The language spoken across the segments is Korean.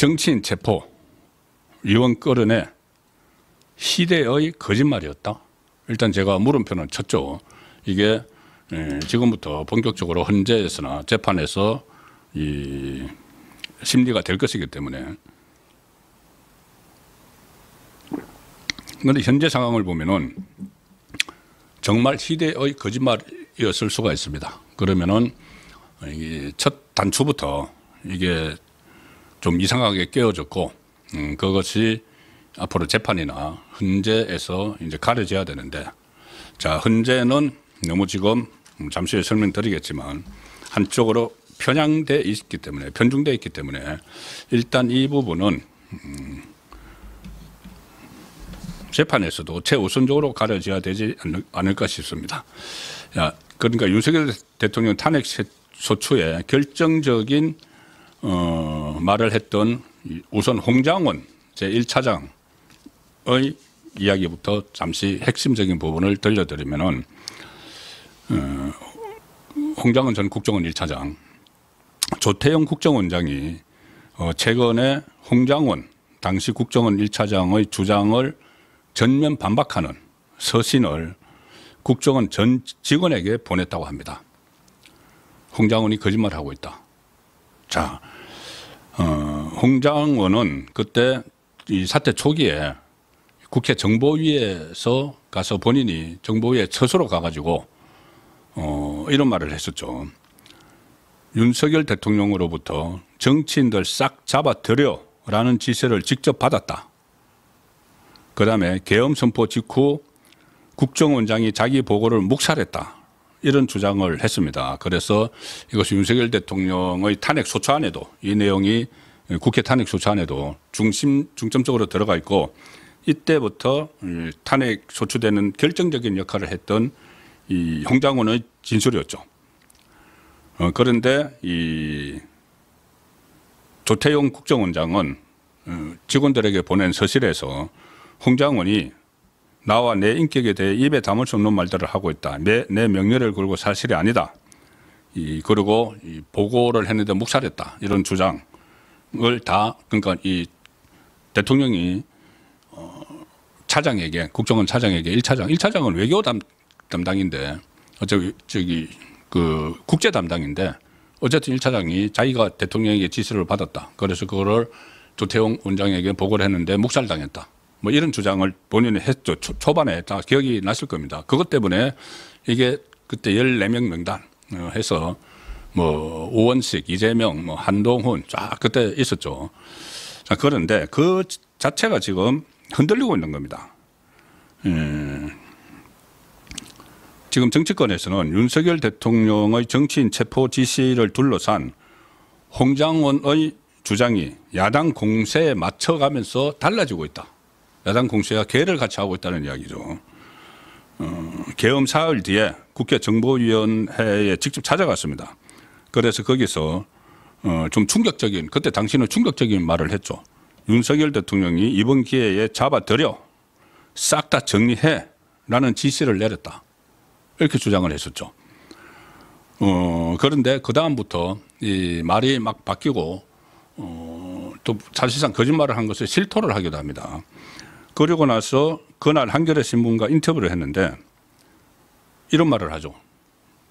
정치인 체포, 의원 끌어내 시대의 거짓말이었다. 일단 제가 물음표는 쳤죠. 이게 지금부터 본격적으로 헌재에서나 재판에서 이 심리가 될 것이기 때문에. 그런데 현재 상황을 보면은 정말 시대의 거짓말이었을 수가 있습니다. 그러면은 첫 단추부터 이게 좀 이상하게 깨어졌고, 그것이 앞으로 재판이나 헌재에서 이제 가려져야 되는데, 자, 헌재는 너무 지금 잠시 후에 설명드리겠지만 한쪽으로 편향돼 있기 때문에, 편중돼 있기 때문에 일단 이 부분은 재판에서도 최우선적으로 가려져야 되지 않을까 싶습니다. 야, 그러니까 윤석열 대통령 탄핵 소추에 결정적인 말을 했던 우선 홍장원 제1차장의 이야기부터 잠시 핵심적인 부분을 들려드리면은, 홍장원 전 국정원 1차장, 조태영 국정원장이 최근에 홍장원 당시 국정원 1차장의 주장을 전면 반박하는 서신을 국정원 전 직원에게 보냈다고 합니다. 홍장원이 거짓말하고 있다. 자, 홍장원은 그때 이 사태 초기에 국회 정보위에서 가서 본인이 정보위에 스스로 가가지고 이런 말을 했었죠. 윤석열 대통령으로부터 정치인들 싹 잡아들여라는 지시를 직접 받았다. 그다음에 계엄 선포 직후 국정원장이 자기 보고를 묵살했다. 이런 주장을 했습니다. 그래서 이것이 윤석열 대통령의 탄핵 소추안에도, 이 내용이 국회 탄핵 소추안에도 중점적으로 들어가 있고, 이때부터 탄핵 소추되는 결정적인 역할을 했던 이 홍장원의 진술이었죠. 그런데 이 조태용 국정원장은 직원들에게 보낸 서실에서 홍장원이 나와 내 인격에 대해 입에 담을 수 없는 말들을 하고 있다. 내 명예를 걸고 사실이 아니다. 그리고 이 보고를 했는데 묵살했다. 이런 주장을 다, 그러니까 이 대통령이 차장에게, 국정원 차장에게 1차장은 외교 담당인데, 어차피 그 국제 담당인데, 어쨌든 1차장이 자기가 대통령에게 지시를 받았다. 그래서 그거를 조태용 원장에게 보고를 했는데 묵살당했다. 뭐 이런 주장을 본인이 했죠. 초반에 다 기억이 나실 겁니다. 그것 때문에 이게 그때 14명 명단 해서 뭐 오원식, 이재명, 뭐 한동훈 쫙 그때 있었죠. 자, 그런데 그 자체가 지금 흔들리고 있는 겁니다. 지금 정치권에서는 윤석열 대통령의 정치인 체포 지시를 둘러싼 홍장원의 주장이 야당 공세에 맞춰가면서 달라지고 있다. 야당 공세가 개를 같이 하고 있다는 이야기죠. 계엄 사흘 뒤에 국회 정보위원회에 직접 찾아갔습니다. 그래서 거기서 좀 충격적인, 그때 당시는 충격적인 말을 했죠. 윤석열 대통령이 이번 기회에 잡아들여 싹 다 정리해 라는 지시를 내렸다. 이렇게 주장을 했었죠. 그런데 그 다음부터 이 말이 막 바뀌고 또 사실상 거짓말을 한 것을 실토를 하기도 합니다. 그리고 나서 그날 한겨레 신문과 인터뷰를 했는데 이런 말을 하죠.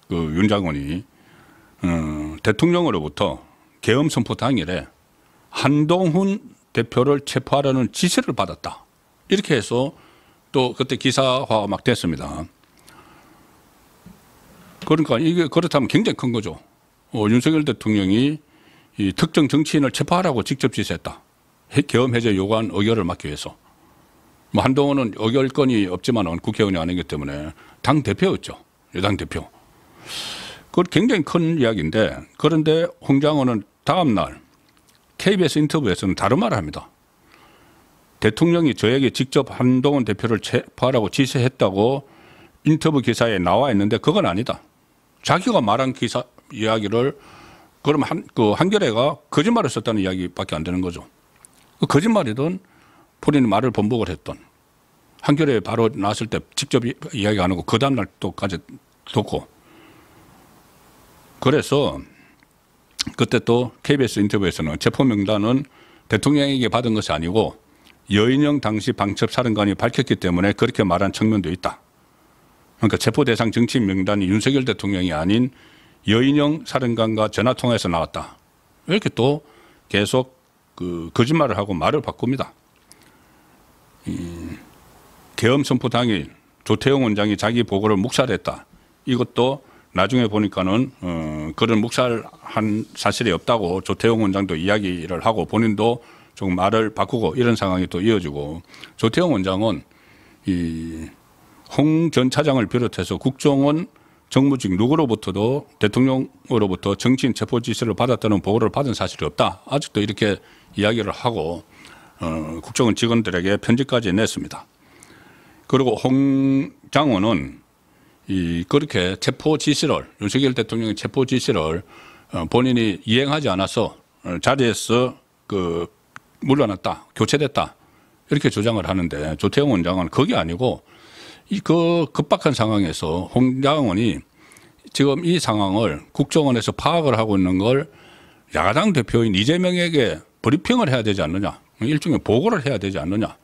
그 윤 장관이 대통령으로부터 계엄 선포 당일에 한동훈 대표를 체포하라는 지시를 받았다. 이렇게 해서 또 그때 기사화 막 됐습니다. 그러니까 이게 그렇다면 굉장히 큰 거죠. 윤석열 대통령이 이 특정 정치인을 체포하라고 직접 지시했다. 계엄 해제 요구한 의결을 막기 위해서. 뭐 한동훈은 의결권이 없지만 국회의원이 아니기 때문에 당 대표였죠. 여당 대표. 그건 굉장히 큰 이야기인데, 그런데 홍장원은 다음 날 KBS 인터뷰에서는 다른 말을 합니다. 대통령이 저에게 직접 한동훈 대표를 체포하라고 지시했다고 인터뷰 기사에 나와 있는데 그건 아니다. 자기가 말한 기사 이야기를 그럼 한겨레가 거짓말을 썼다는 이야기밖에 안 되는 거죠. 거짓말이든 본인이 말을 번복을 했던, 한겨레에 바로 나왔을 때 직접 이야기 안 하고 그 다음날 또까지 듣고, 그래서 그때 또 KBS 인터뷰에서는 체포 명단은 대통령에게 받은 것이 아니고 여인영 당시 방첩사령관이 밝혔기 때문에 그렇게 말한 측면도 있다. 그러니까 체포 대상 정치인 명단이 윤석열 대통령이 아닌 여인영 사령관과 전화통화에서 나왔다. 이렇게 또 계속 거짓말을 하고 말을 바꿉니다. 계엄 선포 당일 조태용 원장이 자기 보고를 묵살했다. 이것도 나중에 보니까는 그런 묵살한 사실이 없다고 조태용 원장도 이야기를 하고 본인도 조금 말을 바꾸고 이런 상황이 또 이어지고, 조태용 원장은 홍 전 차장을 비롯해서 국정원 정무직 누구로부터도 대통령으로부터 정치인 체포 지시를 받았다는 보고를 받은 사실이 없다. 아직도 이렇게 이야기를 하고 국정원 직원들에게 편지까지 냈습니다. 그리고 홍 장원은 그렇게 체포 지시를, 윤석열 대통령의 체포 지시를 본인이 이행하지 않아서 자리에서 물러났다, 교체됐다, 이렇게 주장을 하는데, 조태용 원장은 그게 아니고 그 급박한 상황에서 홍 장원이 지금 이 상황을 국정원에서 파악을 하고 있는 걸 야당 대표인 이재명에게 브리핑을 해야 되지 않느냐, 일종의 보고를 해야 되지 않느냐,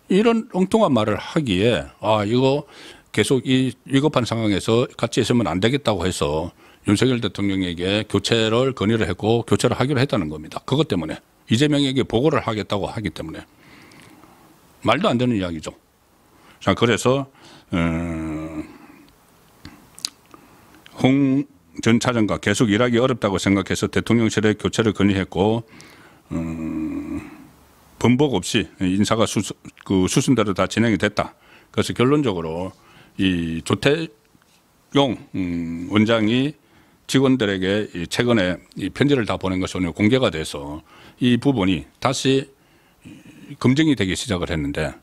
이런 엉뚱한 말을 하기에 이거 계속 이 위급한 상황에서 같이 있으면 안 되겠다고 해서 윤석열 대통령에게 교체를 건의를 했고 교체를 하기로 했다는 겁니다. 그것 때문에 이재명에게 보고를 하겠다고 하기 때문에 말도 안 되는 이야기죠. 자, 그래서 홍 전 차장과 계속 일하기 어렵다고 생각해서 대통령실에 교체를 건의했고 번복 없이 인사가 수순대로 다 진행이 됐다. 그래서 결론적으로 이 조태용 원장이 직원들에게 최근에 이 편지를 다 보낸 것이 오늘 공개가 돼서 이 부분이 다시 검증이 되기 시작을 했는데,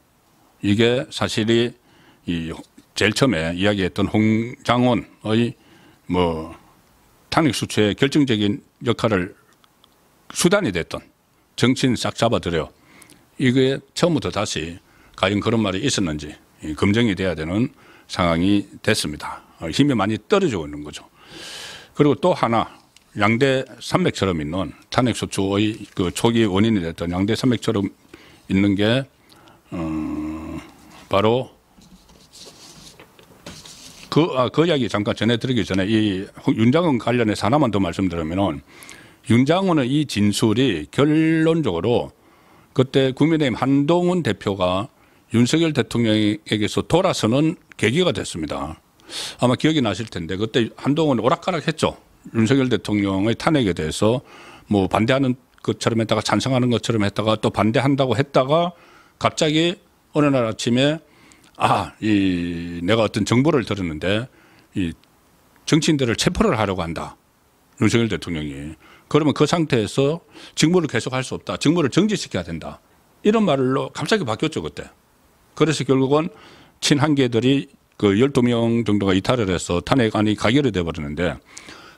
이게 사실이 제일 처음에 이야기했던 홍 장원의 탄핵 수출에 결정적인 역할을 수단이 됐던 정치인 싹 잡아들여, 이게 처음부터 다시 과연 그런 말이 있었는지 검증이 돼야 되는 상황이 됐습니다. 힘이 많이 떨어지고 있는 거죠. 그리고 또 하나, 양대 산맥처럼 있는 탄핵 소추의 초기 원인이 됐던 양대 산맥처럼 있는 게 바로 그 이야기 잠깐 전해드리기 전에 이 윤장원 관련해서 하나만 더 말씀드리면은, 윤장원의 이 진술이 결론적으로 그때 국민의힘 한동훈 대표가 윤석열 대통령에게서 돌아서는 계기가 됐습니다. 아마 기억이 나실 텐데 그때 한동훈이 오락가락했죠. 윤석열 대통령의 탄핵에 대해서 반대하는 것처럼 했다가 찬성하는 것처럼 했다가 또 반대한다고 했다가 갑자기 어느 날 아침에 내가 어떤 정보를 들었는데 이 정치인들을 체포를 하려고 한다, 윤석열 대통령이. 그러면 그 상태에서 직무를 계속할 수 없다, 직무를 정지시켜야 된다, 이런 말로 갑자기 바뀌었죠 그때. 그래서 결국은 친한계들이 12명 정도가 이탈을 해서 탄핵안이 가결이 돼버렸는데,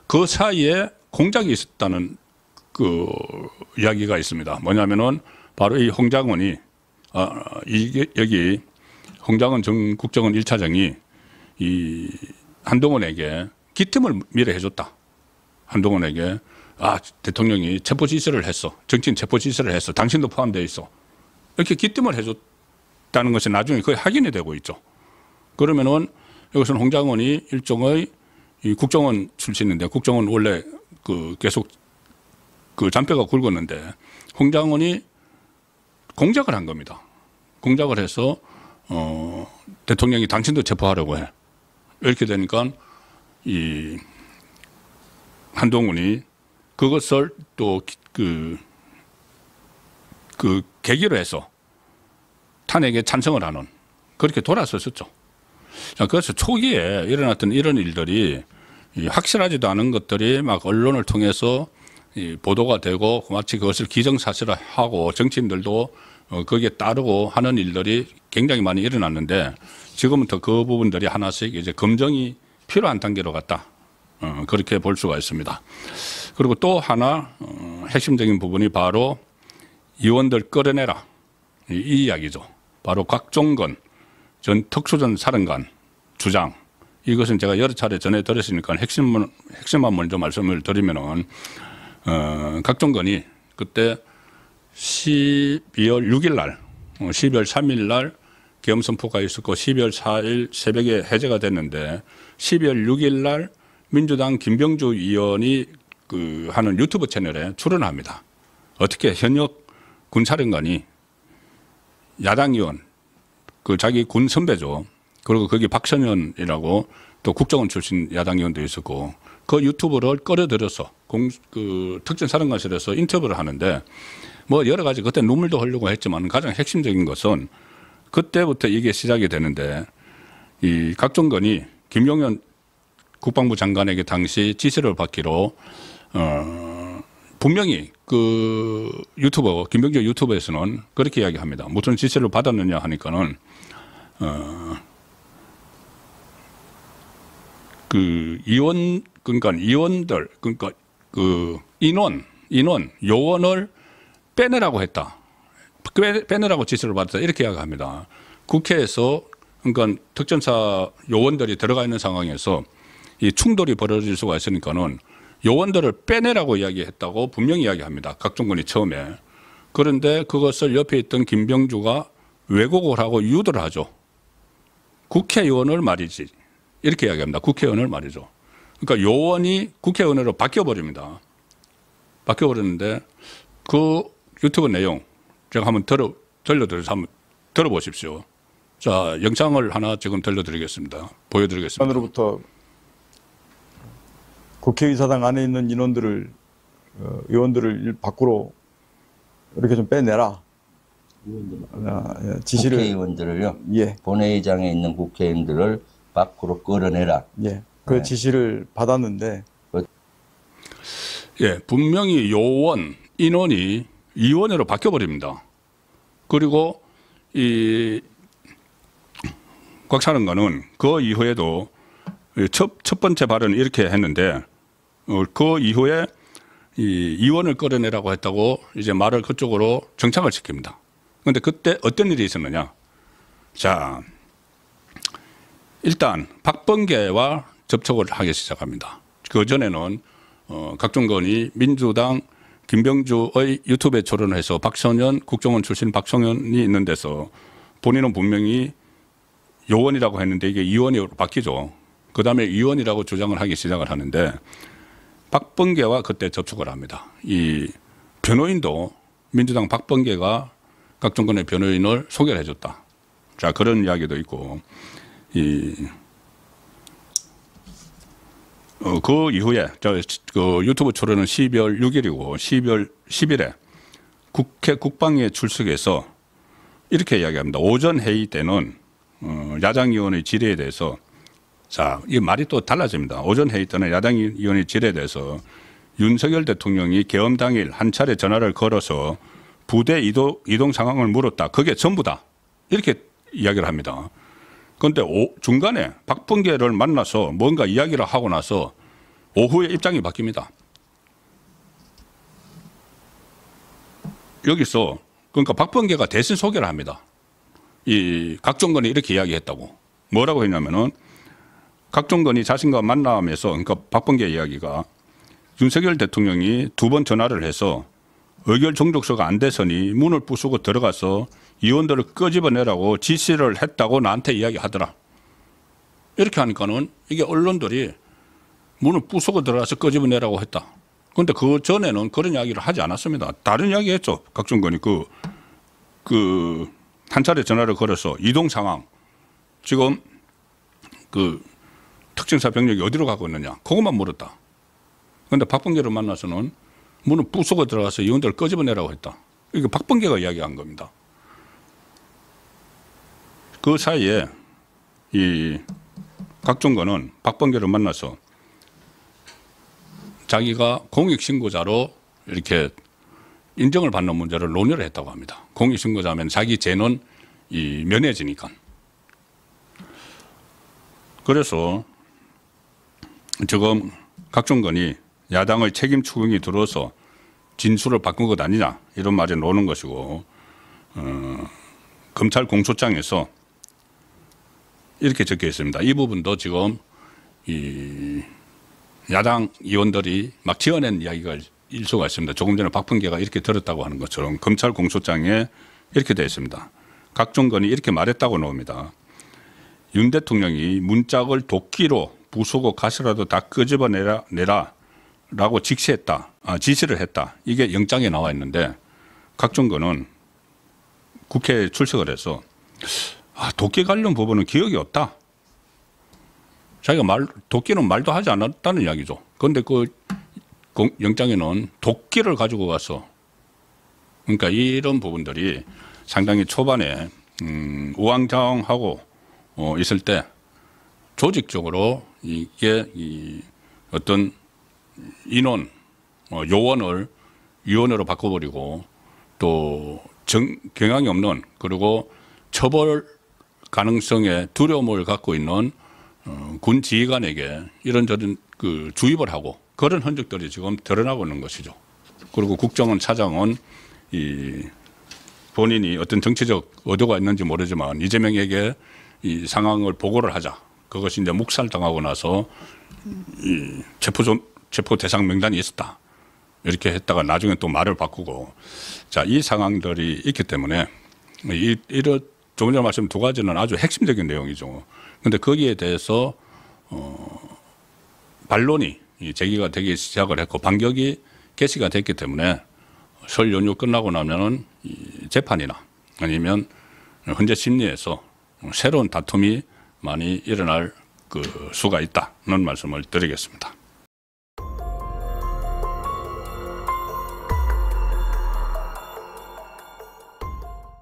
그 사이에 공작이 있었다는 이야기가 있습니다. 뭐냐면은 바로 이 홍장원이 여기 홍장원 전 국정원 1차장이 이 한동훈에게 기틈을 미래 해줬다. 한동훈에게 대통령이 체포 지시를 했어, 정치인 체포 지시를 했어, 당신도 포함되어 있어, 이렇게 기뜸을 해줬다는 것이 나중에 거의 확인이 되고 있죠. 그러면은 이것은 홍장원이 일종의 이 국정원 출신인데, 국정원 원래 계속 잔뼈가 굵었는데 홍장원이 공작을 한 겁니다. 공작을 해서 대통령이 당신도 체포하려고 해. 이렇게 되니까 이 한동훈이 그것을 또 계기로 해서 탄핵에 찬성을 하는, 그렇게 돌아섰었죠. 그래서 초기에 일어났던 이런 일들이 확실하지도 않은 것들이 막 언론을 통해서 보도가 되고 마치 그것을 기정사실화하고 정치인들도 거기에 따르고 하는 일들이 굉장히 많이 일어났는데, 지금부터 그 부분들이 하나씩 이제 검증이 필요한 단계로 갔다, 그렇게 볼 수가 있습니다. 그리고 또 하나 핵심적인 부분이 바로 의원들 끌어내라, 이 이야기죠. 바로 곽종건 전 특수전 사령관 주장, 이것은 제가 여러 차례 전해드렸으니까 핵심만 먼저 말씀을 드리면은, 곽종건이 그때 12월 6일 날, 12월 3일 날 계엄 선포가 있었고 12월 4일 새벽에 해제가 됐는데 12월 6일 날 민주당 김병주 의원이 하는 유튜브 채널에 출연합니다. 어떻게 현역 군사령관이 야당 의원, 자기 군 선배죠. 그리고 거기 박선현이라고 또 국정원 출신 야당 의원도 있었고 그 유튜브를 끌어들여서 특전사령관실에서 인터뷰를 하는데 뭐 여러 가지 그때 눈물도 흘리고 했지만 가장 핵심적인 것은 그때부터 이게 시작이 되는데 이 각종건이 김용현 국방부 장관에게 당시 지시를 받기로 분명히 김병주 유튜버에서는 그렇게 이야기합니다. 무슨 지시를 받았느냐 하니까는 의원들 인원 요원을 빼내라고 했다. 빼내라고 지시를 받았다. 이렇게 이야기합니다. 국회에서 그러니까 특전사 요원들이 들어가 있는 상황에서 이 충돌이 벌어질 수가 있으니까는 요원들을 빼내라고 이야기했다고 분명히 이야기합니다. 각종군이 처음에. 그런데 그것을 옆에 있던 김병주가 왜곡을 하고 유도를 하죠. 국회의원을 말이지. 이렇게 이야기합니다. 국회의원을 말이죠. 그러니까 요원이 국회의원으로 바뀌어버립니다. 바뀌어버렸는데 그 유튜브 내용 제가 한번 들려드려서 한번 들어보십시오. 자, 영상을 하나 지금 들려드리겠습니다. 보여드리겠습니다. 으로부터 국회의사당 안에 있는 의원들을 밖으로 이렇게 좀 빼내라. 지시를. 국회의원들을요. 예. 본회의장에 있는 국회의원들을 밖으로 끌어내라. 예. 그 지시를 받았는데. 예, 분명히 요원 인원이 의원으로 바뀌어버립니다. 그리고 곽 사령관은 그 이후에도 첫 번째 발언을 이렇게 했는데 그 이후에 의원을 끌어내라고 했다고 이제 말을 그쪽으로 정착을 시킵니다. 그런데 그때 어떤 일이 있었느냐? 자, 일단 박범계와 접촉을 하기 시작합니다. 그 전에는 각종건이 민주당 김병주의 유튜브에 출연해서 박선현 국정원 출신 박성현이 있는 데서 본인은 분명히 요원이라고 했는데 이게 의원으로 바뀌죠. 그 다음에 의원이라고 주장을 하기 시작을 하는데 박범계와 그때 접촉을 합니다. 이 변호인도 민주당 박범계가 각종건의 변호인을 소개를 해줬다. 자, 그런 이야기도 있고 그 이후에 그 유튜브 출연은 12월 6일이고 12월 10일에 국회 국방위에 출석해서 이렇게 이야기합니다. 오전 회의 때는 야당 의원의 질의에 대해서 자, 이 말이 또 달라집니다. 오전 회의 때는 야당 의원의 질의에 대해서 윤석열 대통령이 계엄 당일 한 차례 전화를 걸어서 부대 이동 상황을 물었다. 그게 전부다. 이렇게 이야기를 합니다. 그런데 중간에 박범계를 만나서 뭔가 이야기를 하고 나서 오후에 입장이 바뀝니다. 여기서 그러니까 박범계가 대신 소개를 합니다. 이 각종건이 이렇게 이야기했다고. 뭐라고 했냐면은 각종건이 자신과 만남에서 그러니까 박범계 이야기가 윤석열 대통령이 2번 전화를 해서 의결 종족서가 안 돼서니 문을 부수고 들어가서 의원들을 끄집어내라고 지시를 했다고 나한테 이야기하더라. 이렇게 하니까는 이게 언론들이 문을 부수고 들어가서 끄집어내라고 했다. 그런데 그 전에는 그런 이야기를 하지 않았습니다. 다른 이야기 했죠. 각종건이 한 차례 전화를 걸어서 이동 상황 지금 특전사 병력이 어디로 가고 있느냐 그것만 물었다. 그런데 박범계를 만나서는 문을 부수고 들어가서 의원들을 끄집어내라고 했다. 이게 박범계가 이야기한 겁니다. 그 사이에 이 각종건은 박범계를 만나서 자기가 공익신고자로 이렇게 인정을 받는 문제를 논의를 했다고 합니다. 공익신고자면 자기 죄는 면해지니까. 그래서 지금 각종건이 야당의 책임 추궁이 들어서 진술을 바꾼 것 아니냐 이런 말이 나오는 것이고 검찰 공소장에서 이렇게 적혀 있습니다. 이 부분도 지금 이 야당 의원들이 막 지어낸 이야기가 일수가 있습니다. 조금 전에 박범계가 이렇게 들었다고 하는 것처럼 검찰 공소장에 이렇게 되어 있습니다. 각종건이 이렇게 말했다고 나옵니다. 윤 대통령이 문짝을 도끼로 부수고 가시라도 다 끄집어내라라고 지시를 했다. 이게 영장에 나와 있는데 각종건은 국회에 출석을 해서 도끼 관련 부분은 기억이 없다. 자기가 도끼는 말도 하지 않았다는 이야기죠. 그런데 그 영장에는 도끼를 가지고 가서 그러니까 이런 부분들이 상당히 초반에 우왕좌왕하고 있을 때 조직적으로 이게 어떤 인원 요원을 위원으로 바꿔버리고 또 경향이 없는 그리고 처벌 가능성에 두려움을 갖고 있는 군 지휘관에게 이런저런 그 주입을 하고 그런 흔적들이 지금 드러나고 있는 것이죠. 그리고 국정원 차장은 본인이 어떤 정치적 의도가 있는지 모르지만 이재명에게 이 상황을 보고를 하자. 그것이 이제 묵살당하고 나서 이 체포 대상 명단이 있었다. 이렇게 했다가 나중에 또 말을 바꾸고 자, 이 상황들이 있기 때문에 이런 조금 전에 말씀 두 가지는 아주 핵심적인 내용이죠. 그런데 거기에 대해서 반론이 제기가 되기 시작을 했고 반격이 개시가 됐기 때문에 설 연휴 끝나고 나면은 재판이나 아니면 헌재 심리에서 새로운 다툼이 많이 일어날 그 수가 있다는 말씀을 드리겠습니다.